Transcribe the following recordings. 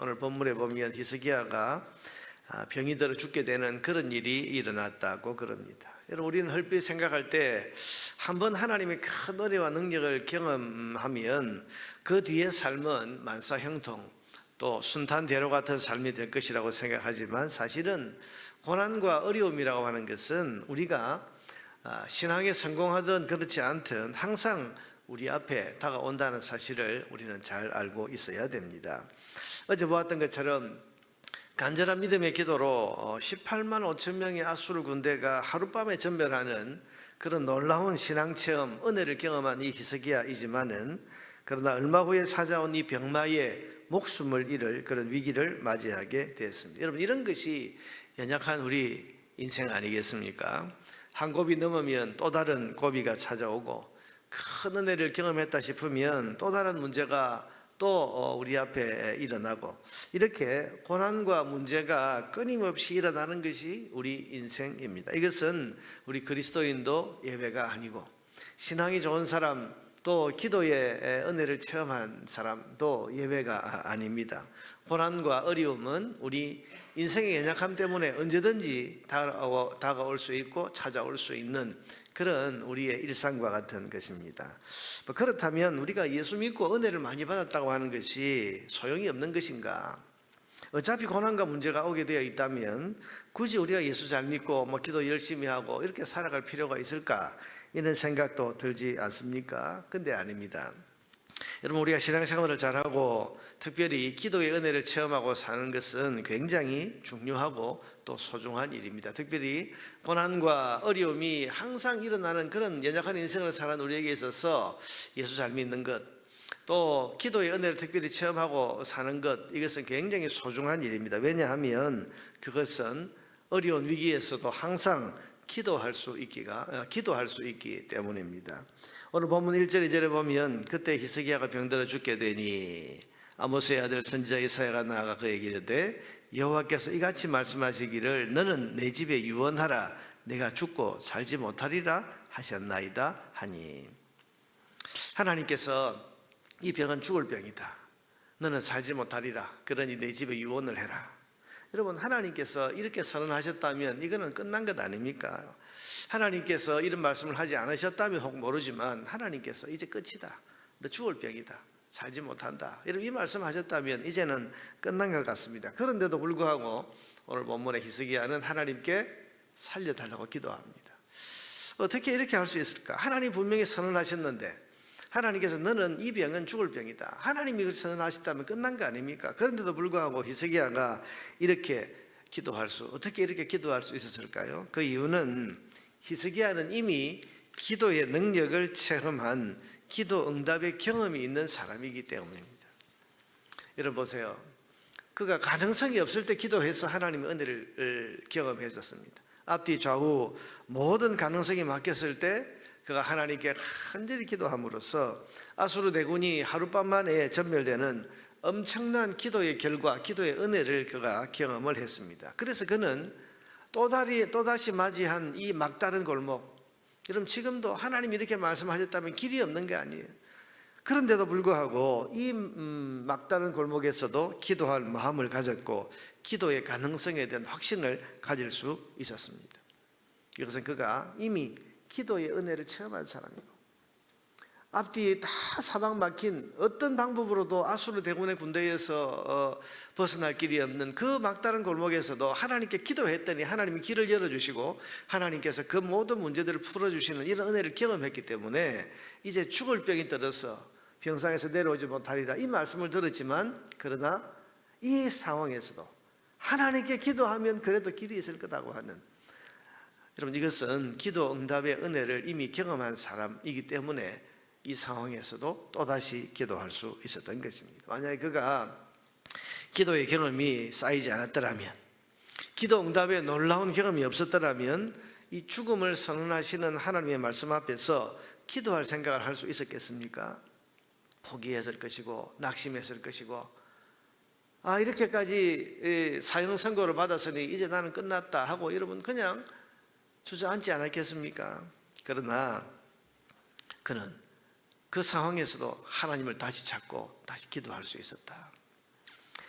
오늘 본문에 보면 히스기야가 병이 들어 죽게 되는 그런 일이 일어났다고 그럽니다. 여러분, 우리는 헐빛 생각할 때 한번 하나님의 큰 은혜와 능력을 경험하면 그 뒤의 삶은 만사형통 또 순탄대로 같은 삶이 될 것이라고 생각하지만, 사실은 고난과 어려움이라고 하는 것은 우리가 신앙에 성공하든 그렇지 않든 항상 우리 앞에 다가온다는 사실을 우리는 잘 알고 있어야 됩니다. 어제 보았던 것처럼 간절한 믿음의 기도로 18만 5천 명의 아수르 군대가 하룻밤에 전멸하는 그런 놀라운 신앙체험, 은혜를 경험한 이 히스기야이지만은, 그러나 얼마 후에 찾아온 이 병마에 목숨을 잃을 그런 위기를 맞이하게 되었습니다. 여러분, 이런 것이 연약한 우리 인생 아니겠습니까? 한 고비 넘으면 또 다른 고비가 찾아오고, 큰 은혜를 경험했다 싶으면 또 다른 문제가 또 우리 앞에 일어나고, 이렇게 고난과 문제가 끊임없이 일어나는 것이 우리 인생입니다. 이것은 우리 그리스도인도 예외가 아니고, 신앙이 좋은 사람 또 기도의 은혜를 체험한 사람도 예외가 아닙니다. 고난과 어려움은 우리 인생의 연약함 때문에 언제든지 다가올 수 있고 찾아올 수 있는 그런 우리의 일상과 같은 것입니다. 그렇다면 우리가 예수 믿고 은혜를 많이 받았다고 하는 것이 소용이 없는 것인가? 어차피 고난과 문제가 오게 되어 있다면 굳이 우리가 예수 잘 믿고 기도 열심히 하고 이렇게 살아갈 필요가 있을까? 이런 생각도 들지 않습니까? 근데 아닙니다. 여러분, 우리가 신앙생활을 잘하고 특별히 기도의 은혜를 체험하고 사는 것은 굉장히 중요하고 또 소중한 일입니다. 특별히 고난과 어려움이 항상 일어나는 그런 연약한 인생을 사는 우리에게 있어서 예수 잘 믿는 것, 또 기도의 은혜를 특별히 체험하고 사는 것, 이것은 굉장히 소중한 일입니다. 왜냐하면 그것은 어려운 위기에서도 항상 기도할 수 있기 때문입니다. 오늘 본문 1절 2절에 보면, 그때 히스기야가 병들어 죽게 되니 아모스의 아들 선지자 이사야가 나아가 그에게 이르되, 여호와께서 이같이 말씀하시기를 너는 내 집에 유언하라, 내가 죽고 살지 못하리라 하셨나이다 하니. 하나님께서 이 병은 죽을 병이다, 너는 살지 못하리라, 그러니 내 집에 유언을 해라. 여러분, 하나님께서 이렇게 선언하셨다면 이거는 끝난 것 아닙니까? 하나님께서 이런 말씀을 하지 않으셨다면 혹 모르지만, 하나님께서 이제 끝이다, 너 죽을 병이다, 살지 못한다, 여러분 이 말씀하셨다면 이제는 끝난 것 같습니다. 그런데도 불구하고 오늘 본문의 히스기야는 하나님께 살려달라고 기도합니다. 어떻게 이렇게 할 수 있을까? 하나님 분명히 선언하셨는데, 하나님께서 너는 이 병은 죽을 병이다, 하나님이 그렇게 선언하셨다면 끝난 거 아닙니까? 그런데도 불구하고 히스기야가 어떻게 이렇게 기도할 수 있었을까요? 그 이유는 히스기야는 이미 기도의 능력을 체험한 기도 응답의 경험이 있는 사람이기 때문입니다. 여러분 보세요, 그가 가능성이 없을 때 기도해서 하나님의 은혜를 경험했었습니다. 앞뒤 좌우 모든 가능성이 막혔을 때 그가 하나님께 간절히 기도함으로써 아수르 대군이 하룻밤 만에 전멸되는 엄청난 기도의 결과, 기도의 은혜를 그가 경험을 했습니다. 그래서 그는 또다시 맞이한 이 막다른 골목, 여러분 지금도 하나님이 이렇게 말씀하셨다면 길이 없는 게 아니에요. 그런데도 불구하고 이 막다른 골목에서도 기도할 마음을 가졌고 기도의 가능성에 대한 확신을 가질 수 있었습니다. 이것은 그가 이미 기도의 은혜를 체험한 사람이고, 앞뒤에 다 사방 막힌 어떤 방법으로도 아수르 대군의 군대에서 벗어날 길이 없는 그 막다른 골목에서도 하나님께 기도했더니 하나님이 길을 열어주시고 하나님께서 그 모든 문제들을 풀어주시는 이런 은혜를 경험했기 때문에 이제 죽을 병이 들어서 병상에서 내려오지 못하리라, 이 말씀을 들었지만, 그러나 이 상황에서도 하나님께 기도하면 그래도 길이 있을 거라고 하는, 여러분 이것은 기도 응답의 은혜를 이미 경험한 사람이기 때문에 이 상황에서도 또다시 기도할 수 있었던 것입니다. 만약에 그가 기도의 경험이 쌓이지 않았더라면, 기도 응답의 놀라운 경험이 없었더라면 이 죽음을 선언하시는 하나님의 말씀 앞에서 기도할 생각을 할 수 있었겠습니까? 포기했을 것이고 낙심했을 것이고, 이렇게까지 사형 선고를 받았으니 이제 나는 끝났다 하고 여러분 그냥 주저앉지 않았겠습니까? 그러나 그는 그 상황에서도 하나님을 다시 찾고 다시 기도할 수 있었다.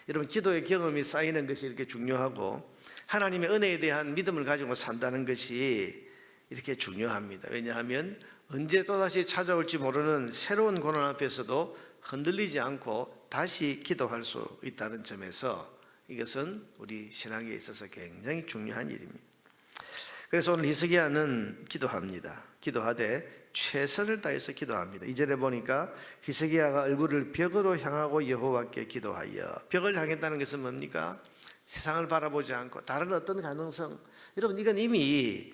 여러분, 기도의 경험이 쌓이는 것이 이렇게 중요하고 하나님의 은혜에 대한 믿음을 가지고 산다는 것이 이렇게 중요합니다. 왜냐하면 언제 또다시 찾아올지 모르는 새로운 고난 앞에서도 흔들리지 않고 다시 기도할 수 있다는 점에서 이것은 우리 신앙에 있어서 굉장히 중요한 일입니다. 그래서 오늘 히스기야는 기도합니다. 기도하되 최선을 다해서 기도합니다. 2절에 보니까 히스기야가 얼굴을 벽으로 향하고 여호와께 기도하여, 벽을 향했다는 것은 뭡니까? 세상을 바라보지 않고 다른 어떤 가능성, 여러분 이건 이미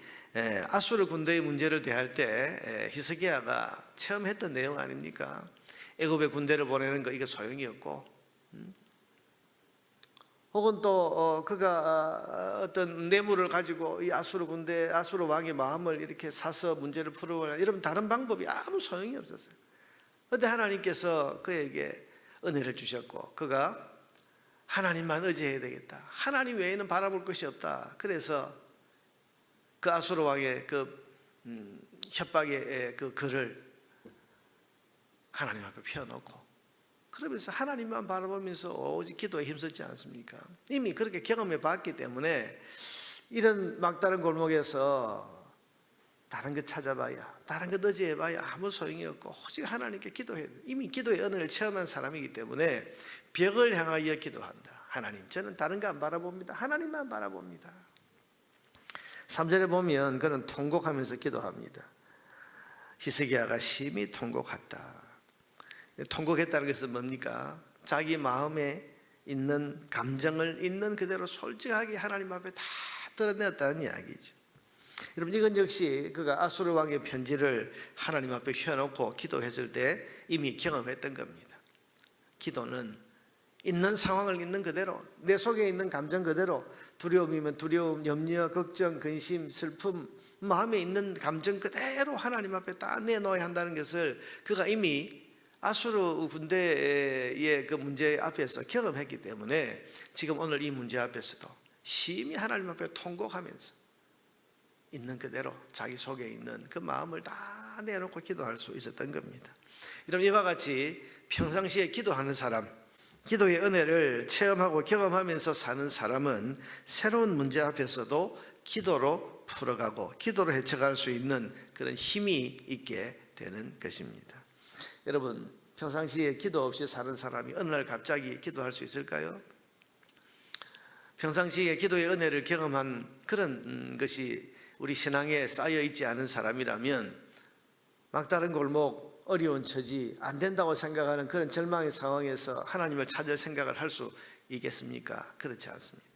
아수르 군대의 문제를 대할 때 히스기야가 체험했던 내용 아닙니까? 애굽의 군대를 보내는 거 이거 소용이 없고, 혹은 또 그가 어떤 뇌물을 가지고 이 아수르 군대, 아수르 왕의 마음을 이렇게 사서 문제를 풀어보려, 이런 다른 방법이 아무 소용이 없었어요. 그런데 하나님께서 그에게 은혜를 주셨고 그가 하나님만 의지해야 되겠다, 하나님 외에는 바라볼 것이 없다. 그래서 그 아수르 왕의 그 협박의 그 글을 하나님 앞에 펴놓고, 그러면서 하나님만 바라보면서 오직 기도에 힘쓰지 않습니까? 이미 그렇게 경험해 봤기 때문에 이런 막다른 골목에서 다른 것 찾아봐야, 다른 것 의지해봐야 아무 소용이 없고 오직 하나님께 기도해야 돼. 이미 기도의 은혜를 체험한 사람이기 때문에 벽을 향하여 기도한다. 하나님, 저는 다른 거 안 바라봅니다. 하나님만 바라봅니다. 3절에 보면 그는 통곡하면서 기도합니다. 히스기야가 심히 통곡했다. 통곡했다는 것은 뭡니까? 자기 마음에 있는 감정을 있는 그대로 솔직하게 하나님 앞에 다 드러냈다는 이야기죠. 여러분, 이건 역시 그가 아수르 왕의 편지를 하나님 앞에 펴놓고 기도했을 때 이미 경험했던 겁니다. 기도는 있는 상황을 있는 그대로, 내 속에 있는 감정 그대로, 두려움이면 두려움, 염려, 걱정, 근심, 슬픔, 마음에 있는 감정 그대로 하나님 앞에 다 내놓아야 한다는 것을 그가 이미 아수르 군대의 그 문제 앞에서 경험했기 때문에 지금 오늘 이 문제 앞에서도 심히 하나님 앞에 통곡하면서 있는 그대로 자기 속에 있는 그 마음을 다 내놓고 기도할 수 있었던 겁니다. 여러분, 이와 같이 평상시에 기도하는 사람, 기도의 은혜를 체험하고 경험하면서 사는 사람은 새로운 문제 앞에서도 기도로 풀어가고 기도로 헤쳐갈 수 있는 그런 힘이 있게 되는 것입니다. 여러분, 평상시에 기도 없이 사는 사람이 어느 날 갑자기 기도할 수 있을까요? 평상시에 기도의 은혜를 경험한 그런 것이 우리 신앙에 쌓여 있지 않은 사람이라면 막다른 골목, 어려운 처지, 안 된다고 생각하는 그런 절망의 상황에서 하나님을 찾을 생각을 할 수 있겠습니까? 그렇지 않습니다.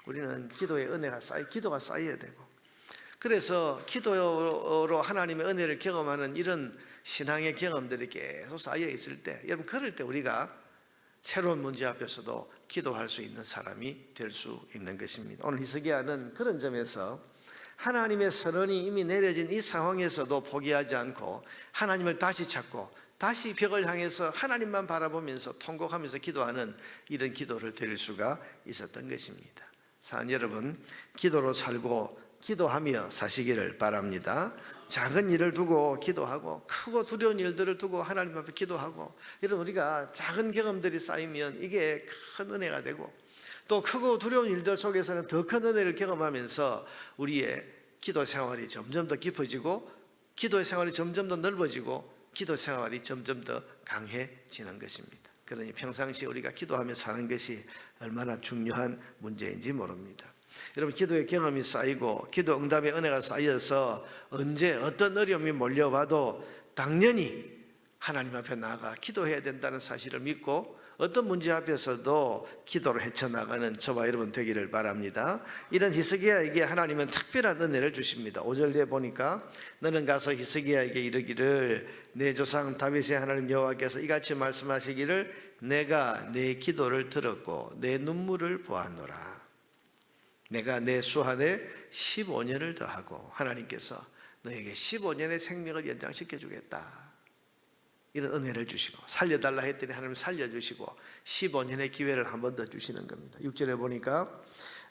우리는 기도의 은혜가 기도가 쌓여야 되고, 그래서 기도로 하나님의 은혜를 경험하는 이런 신앙의 경험들이 계속 쌓여 있을 때, 여러분, 그럴 때 우리가 새로운 문제 앞에서도 기도할 수 있는 사람이 될 수 있는 것입니다. 오늘 히스기야는 그런 점에서 하나님의 선언이 이미 내려진 이 상황에서도 포기하지 않고 하나님을 다시 찾고 다시 벽을 향해서 하나님만 바라보면서 통곡하면서 기도하는 이런 기도를 드릴 수가 있었던 것입니다. 사랑 여러분, 기도로 살고 기도하며 사시기를 바랍니다. 작은 일을 두고 기도하고 크고 두려운 일들을 두고 하나님 앞에 기도하고, 이런 우리가 작은 경험들이 쌓이면 이게 큰 은혜가 되고, 또 크고 두려운 일들 속에서는 더 큰 은혜를 경험하면서 우리의 기도 생활이 점점 더 깊어지고 기도의 생활이 점점 더 넓어지고 기도 생활이 점점 더 강해지는 것입니다. 그러니 평상시에 우리가 기도하며 사는 것이 얼마나 중요한 문제인지 모릅니다. 여러분, 기도의 경험이 쌓이고 기도 응답의 은혜가 쌓여서 언제 어떤 어려움이 몰려와도 당연히 하나님 앞에 나아가 기도해야 된다는 사실을 믿고 어떤 문제 앞에서도 기도를 헤쳐나가는 저와 여러분 되기를 바랍니다. 이런 히스기야에게 하나님은 특별한 은혜를 주십니다. 5절에 보니까 너는 가서 히스기야에게 이르기를 내 조상 다윗의 하나님 여호와께서 이같이 말씀하시기를 내가 내 기도를 들었고 내 눈물을 보았노라. 내가 내 수한에 15년을 더하고 하나님께서 너에게 15년의 생명을 연장시켜 주겠다. 이런 은혜를 주시고, 살려달라 했더니 하나님 살려주시고 15년의 기회를 한 번 더 주시는 겁니다. 6절에 보니까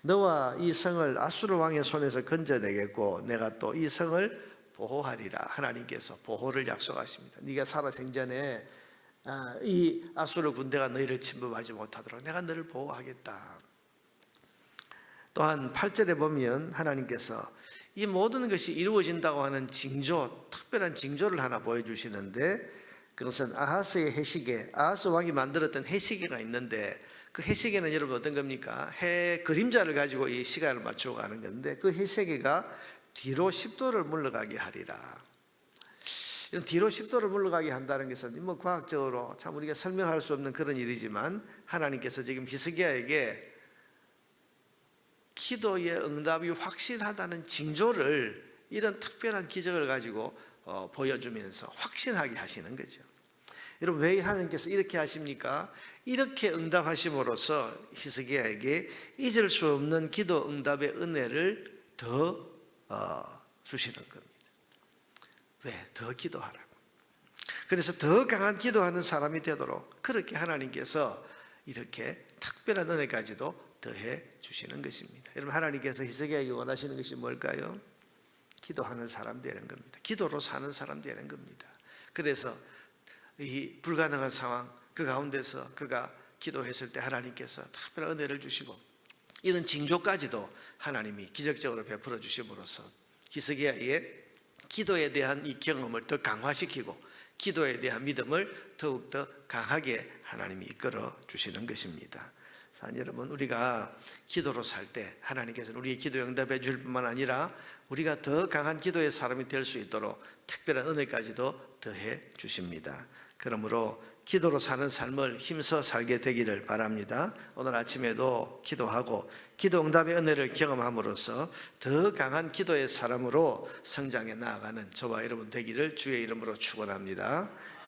너와 이 성을 아수르 왕의 손에서 건져내겠고 내가 또 이 성을 보호하리라. 하나님께서 보호를 약속하십니다. 네가 살아 생전에 이 아수르 군대가 너희를 침범하지 못하도록 내가 너를 보호하겠다. 또한 8절에 보면 하나님께서 이 모든 것이 이루어진다고 하는 징조, 특별한 징조를 하나 보여주시는데, 그것은 아하스의 해시계, 아하스 왕이 만들었던 해시계가 있는데, 그 해시계는 여러분 어떤 겁니까? 해 그림자를 가지고 이 시간을 맞추어 가는 건데, 그 해시계가 뒤로 10도를 물러가게 하리라. 이런 뒤로 10도를 물러가게 한다는 것은 뭐 과학적으로 참 우리가 설명할 수 없는 그런 일이지만, 하나님께서 지금 히스기야에게 기도의 응답이 확실하다는 징조를, 이런 특별한 기적을 가지고 보여주면서 확신하게 하시는 거죠. 여러분, 왜 하나님께서 이렇게 하십니까? 이렇게 응답하심으로써 히스기야에게 잊을 수 없는 기도 응답의 은혜를 더 주시는 겁니다. 왜? 더 기도하라고. 그래서 더 강한 기도하는 사람이 되도록 그렇게 하나님께서 이렇게 특별한 은혜까지도 더해 주시는 것입니다. 여러분, 하나님께서 히스기야에게 원하시는 것이 뭘까요? 기도하는 사람 되는 겁니다. 기도로 사는 사람 되는 겁니다. 그래서 이 불가능한 상황, 그 가운데서 그가 기도했을 때 하나님께서 특별한 은혜를 주시고, 이런 징조까지도 하나님이 기적적으로 베풀어 주심으로써 히스기야의 기도에 대한 이 경험을 더 강화시키고 기도에 대한 믿음을 더욱더 강하게 하나님이 이끌어 주시는 것입니다. 여러분, 우리가 기도로 살 때 하나님께서는 우리의 기도 응답해 줄 뿐만 아니라 우리가 더 강한 기도의 사람이 될 수 있도록 특별한 은혜까지도 더해 주십니다. 그러므로 기도로 사는 삶을 힘써 살게 되기를 바랍니다. 오늘 아침에도 기도하고 기도 응답의 은혜를 경험함으로써 더 강한 기도의 사람으로 성장해 나아가는 저와 여러분 되기를 주의 이름으로 축원합니다.